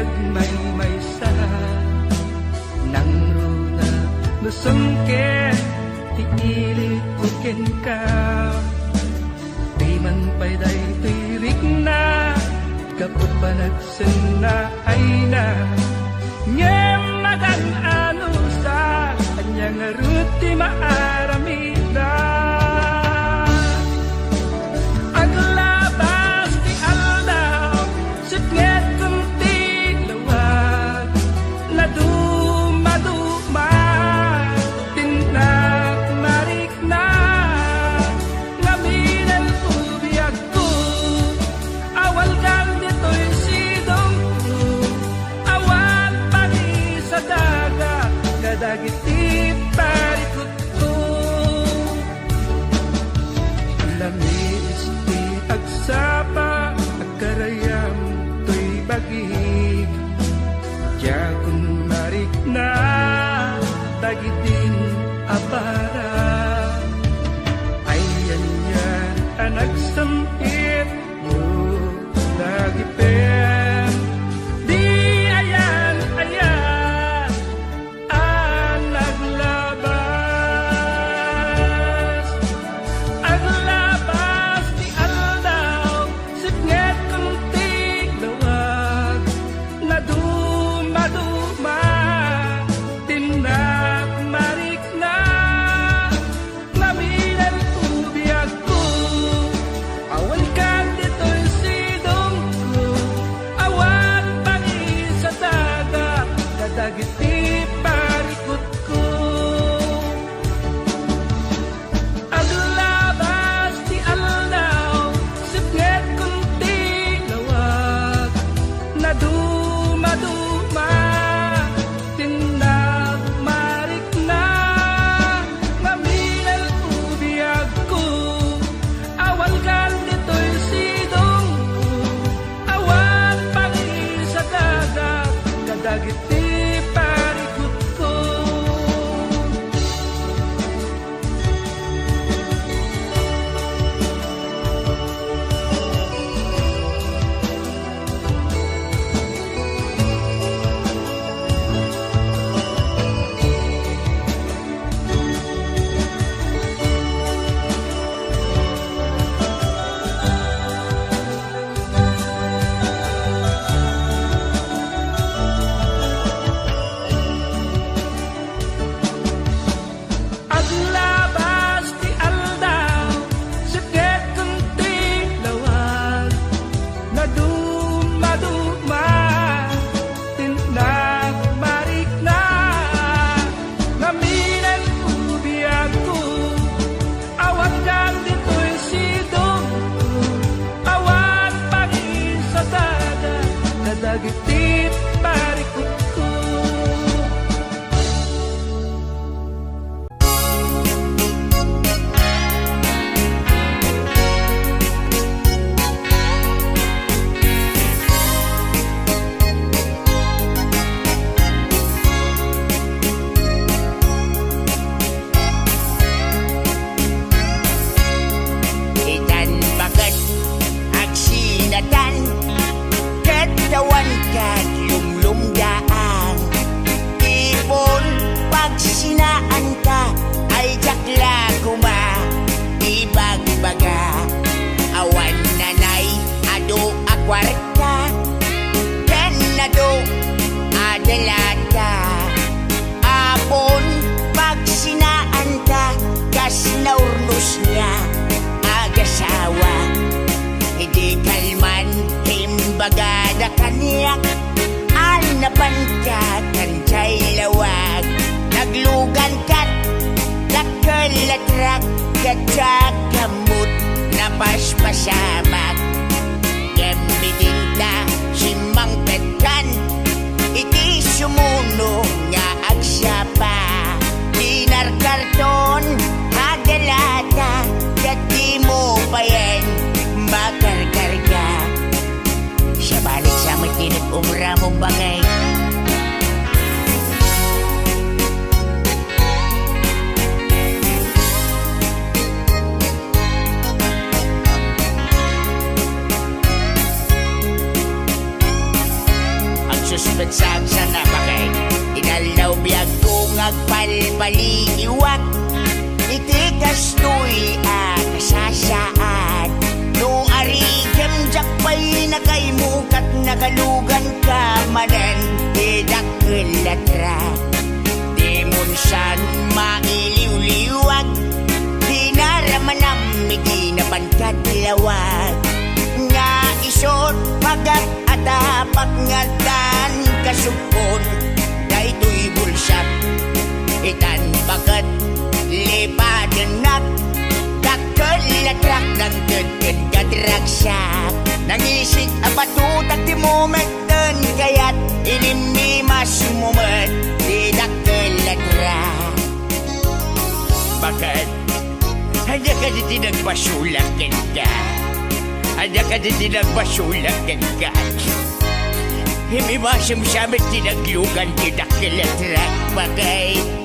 gagmay maysa nang runa nusungken ti ilituken ka di man payday tirik na kapag panagsen na ay na ngem magan ano sa kanyang ruti maaramida aglabas ti aldaw sipnget kunti lawag na dumaduma tindak marik na ngaminan ubiyag ko awal kang dito'y sidong ko awal pagi sa daga kadagiti parikot ko lamis ti agsapa agkarayam to'y bagig yakun marik na tagidin apara ayan yan anak sampit mo lagi pen di ayan ayan aglabas di aldaw sipnget kunti lawag na dumaduma tindak marik na ngaminan ubiyag ko awal kang dito'y sidong ko awal pagi sa daga kadagiti parikot ko aglabas ti aldaw sipnget kunti lawag na dumaduma tindak marik na ngaminan ubiyag ko awal kang dito'y sidong ko awal pagi sa dagat kadagiti parikot ko aglabas ti aldaw sipnget kunti lawag na dumaduma tindak marik na ngaminan ubiyag ko awat kang dito'y sidong ko awat pagi sa daga kadagiti parikot ko Itan bagat agsinatan katawan kat lumlumdaan ipon pag sinaan ka ay jakla kuma ibagbaga awan nanay ado akwarta kanado adalata apon pag sinaan ka kas naurnos niya agasawa hindi kalman himbagada kaniyak alnapan ka kanjay lawag naglugan kat nakalatrak katsakamot napaspasamak gamitin ta simang petkan iti sumuno nga agsapa dinar karton agalata kati mo pa yan makarkarga siya balik sa matinip umra mong bagay suspensang sa napakay. Inalaw biyag kong agpalpaliiwag. Itikas to'y kasasaan. No arigam jakpay na kay mukat nakalugan ka manan. Tidakil latra di munsan mailiw-liwag. Di naramanam di naman kadlawag. Nga isot pagat atapak nga dan kasupon. Daytoy bulsak itan bagat lipadenak. Dakkel latrak ng kedken kadragsak. Nangisig apatutak di momenten kayat inimi mas mumet di dakkel latrak. Bakit? Hanya ka di nagpasulakan ka. Hanya ka di nagpasulakan ka. Himi masam samit tinaglugan di dakkel latrak. Bakit?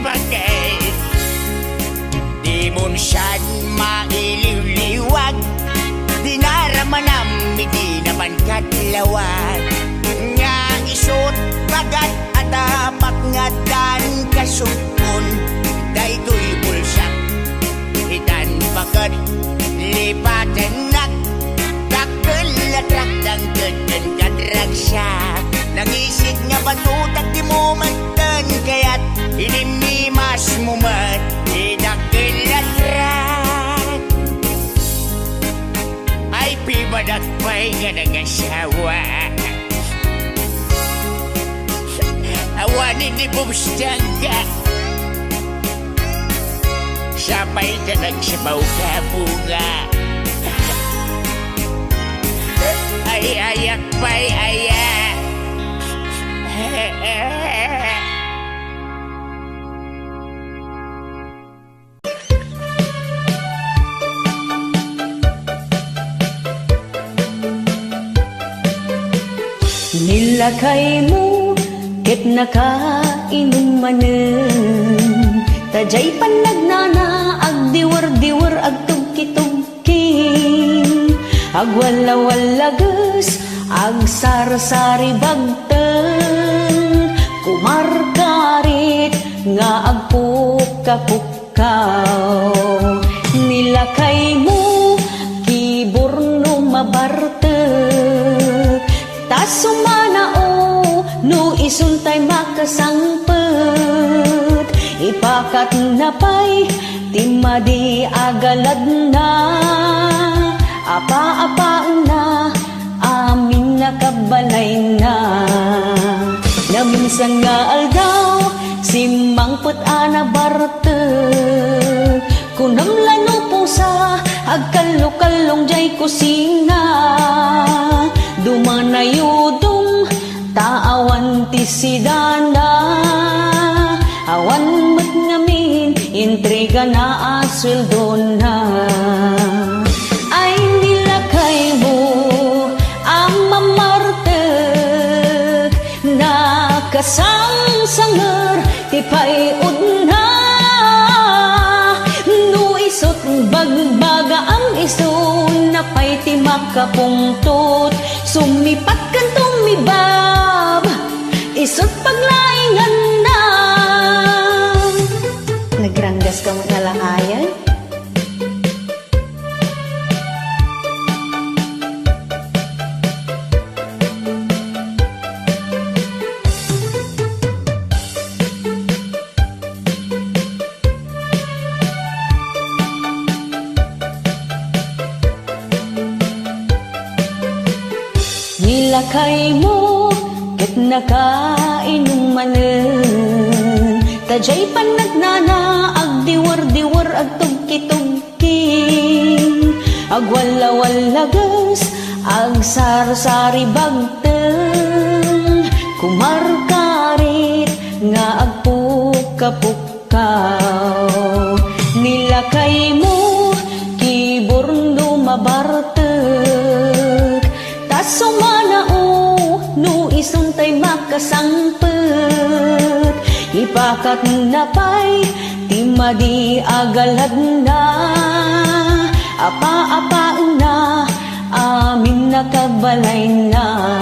Bakit? Di munsan mailiw-liwag. Di naramanam di naman kadlawag. Nga isot pagat atapak nga dan kasupon. Daytoy bulsak itan pagat lipatenak. Dakkel latrak ng kedken kadragsak. Nangisig nga batutak di momenten kayat inimi mas mumet di dakkel latrak. Ay pibadak pa'y nga nagasawa. Awanin di bumstangga. Sabay ka nagsabaw ka bunga. Ay ayak pa'y ayak. Nilakay mo ket nakainumanen. Tajay panagnana agdiwar-diwar agtugki-tugking. Agwala-walagas agsar-sari bagten. Kumarkarit nga agpukka-pukkaw. Nilakay mo kiborno mabarte. Tasumanao no isuntay makasangpet. Ipakat na pa'y timadi agalad na. Apa-apa na amin nakabalay na. Naminsan nga aldaw simangpet ana barte. Kunam lano pusa agkallo-kallong jay kusina. Dumanayudong taawan ti sidana. Awan met ngamin intriga na asweldo na. Ay nilakay mo ang mamartek. Nakasang-sanger ti paiod na. No isot bagbaga ang iso na pa'y ti makapungtot. Sumipat kan tumibab, isot paglaingan na. Nagranggas ka mo nalahayan? Nilakay mo ket nakainumanen. Tajay panagnana agdiwar-diwar agtugki-tugking. Agwala-walagas agsar-sari bagten. Kumarkarit nga agpukka-pukkaw. Nilakay mo kiborno mabartek. Sumanao no isuntay makasangpet. Ipakat na pa'y timadi agalad na. Apa-apa na amin nakabalay na.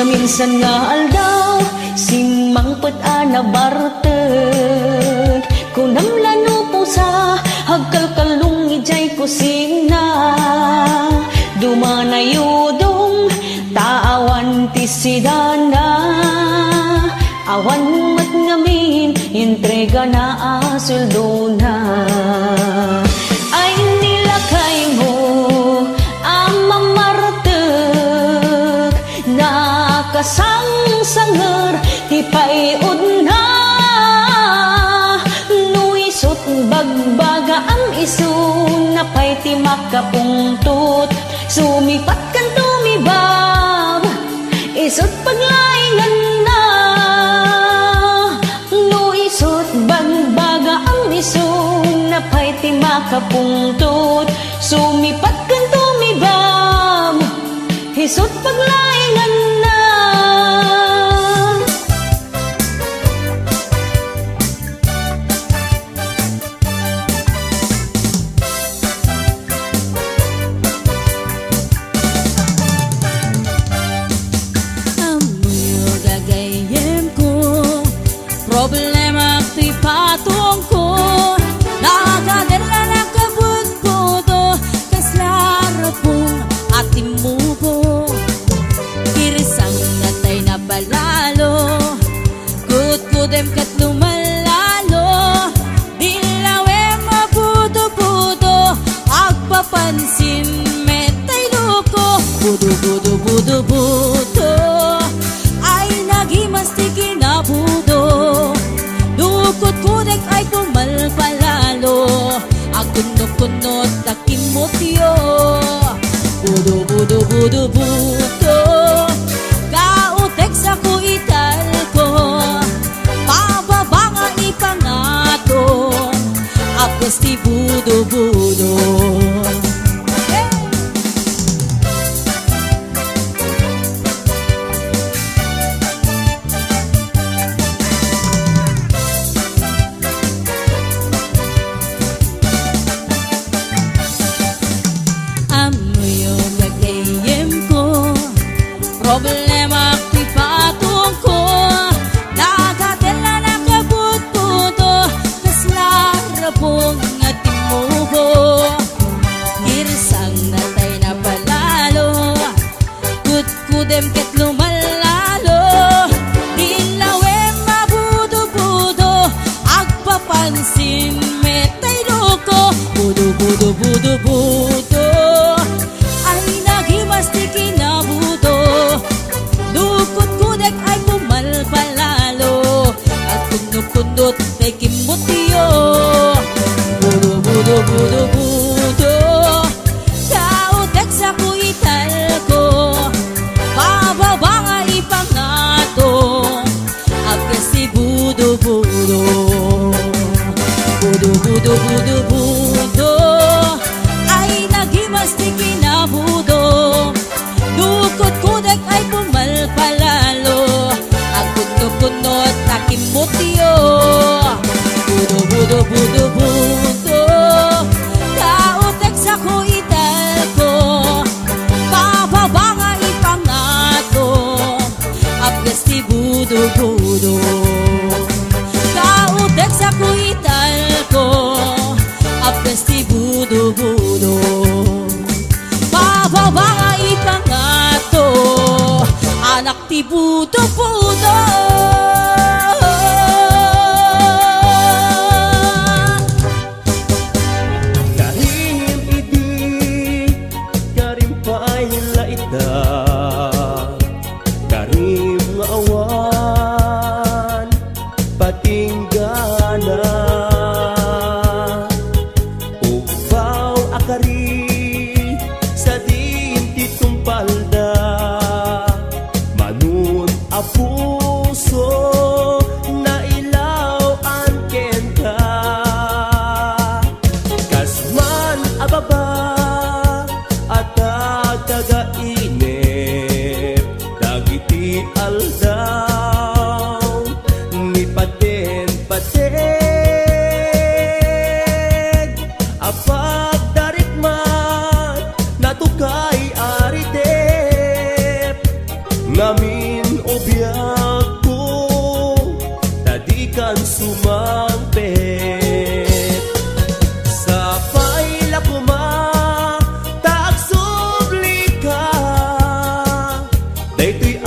Minsan nga aldaw, simangpet ana bartek. Kunamlan po sa hagkalkalong ijay kusina. Dumanayudong taawan ti sidana. Awan mat ngamin, entrega na asuldo na. Ay nilakay mo ang mamartek, nakasangsanger tipayod na. Nuisot bagbaga ang iso, napay ti makapungtot. Sumipat kan tumibab, isot paglaingan na. Nuisot bagbaga ang iso, napay ti makapungtot. Sumipat kan tumibab, isot paglaingan na. Problema ti patong ko, nakadala na kabut-buto, kaslara pong ating mubo. Kirisang natay na balalo, kut-kudem kat lumalalo. Dilawe mabuto-buto, agpapansin metay loko. Budo-budo-budo-budo, ay nagimas ti kinabudo. Lukot-kudek ay tumalpalalo, agunok-kunot takimotyo. Budo-budo-budo-budo, kautek sa kuital ko, pababa nga ipangato, apos ti budo-budo. Problema ti patong ko, nakadala na kabut-buto, kaslara pong ating mubo. Kirsang natay na palalo, kut-kudem ket lumalalo. Dilawe mabudo-budo, agpapansin metay loko. Budo-budo-budo-budo, ay nagimas ti kinabudo. Lukot-kudek ay pumalpalalo, at kunot-kunot kay kimotyo. Budo-budo-budo-budo, kautek sa kuital ko, pababa nga ipangato, agkas si budo-budo. Budo-budo-budo-budo, ay nagimas ti kinabudo. Lukot-kudek ay pumalpalalo, agunok-kunot takimotyo. Budo-budo-budo-budo, kautek sa kuital ko, pababa nga ipangato, apgas ti budo-budo. Kautek sa kuital ko, apgas ti budo-budo. Pababa nga ipangato, anak ti budo-budo. Karim idi, karim paila ita, karim nga awan, patinggana. Ubaw akari, sa dinti tumpalda, manun apuso, na ilaw ang kenta. Kasman ababa, at tagainip, dagiti aldaw, ni paten-paten. Apag darikman, natukay aritep, ngamin Daytoy